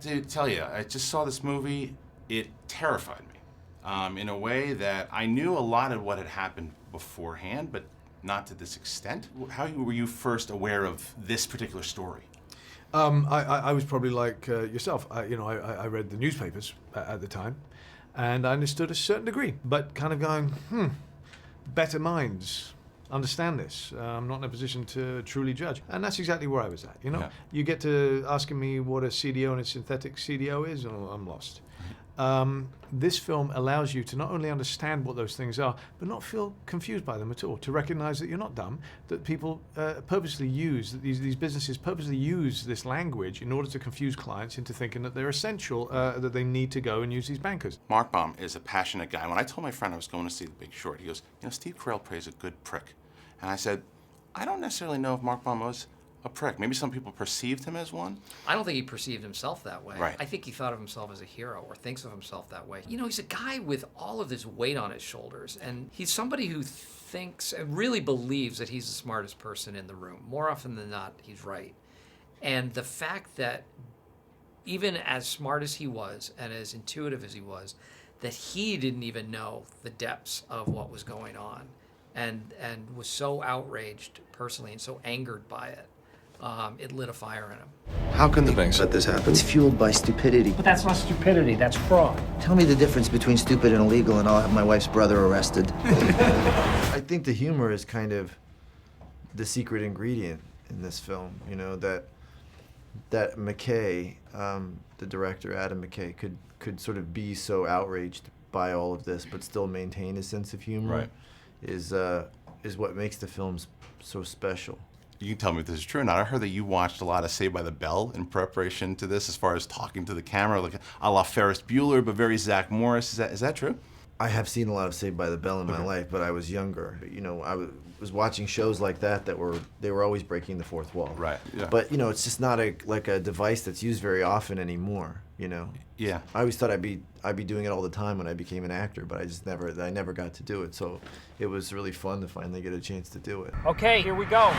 to tell you, I just saw this movie. It terrified me in a way that I knew a lot of what had happened beforehand, but not to this extent. How were you first aware of this particular story? I was probably like yourself. I read the newspapers at the time, and I understood a certain degree, but kind of going, better minds understand this. I'm not in a position to truly judge. And that's exactly where I was at, Yeah. You get to asking me what a CDO and a synthetic CDO is, and I'm lost. This film allows you to not only understand what those things are, but not feel confused by them at all, to recognize that you're not dumb, that people purposely use, that these businesses purposely use this language in order to confuse clients into thinking that they're essential, that they need to go and use these bankers. Mark Baum is a passionate guy. When I told my friend I was going to see The Big Short, he goes, Steve Carell plays a good prick. And I said, I don't necessarily know if Mark Baum was a prick. Maybe some people perceived him as one. I don't think he perceived himself that way. Right. I think he thought of himself as a hero or thinks of himself that way. He's a guy with all of this weight on his shoulders, and he's somebody who thinks and really believes that he's the smartest person in the room. More often than not, he's right. And the fact that even as smart as he was and as intuitive as he was, that he didn't even know the depths of what was going on and was so outraged personally and so angered by it. It lit a fire in him. How can the banks let this happen? It's fueled by stupidity. But that's not stupidity, that's fraud. Tell me the difference between stupid and illegal and I'll have my wife's brother arrested. I think the humor is kind of the secret ingredient in this film, that McKay, the director, Adam McKay, could sort of be so outraged by all of this but still maintain a sense of humor. Right. Is what makes the films so special. You can tell me if this is true or not. I heard that you watched a lot of Saved by the Bell in preparation to this, as far as talking to the camera, like a la Ferris Bueller, but very Zach Morris. Is that true? I have seen a lot of Saved by the Bell in my life, but I was younger. I was watching shows like that they were always breaking the fourth wall. Right. Yeah. But it's just not a device that's used very often anymore. Yeah. I always thought I'd be doing it all the time when I became an actor, but I never got to do it. So it was really fun to finally get a chance to do it. Okay, here we go.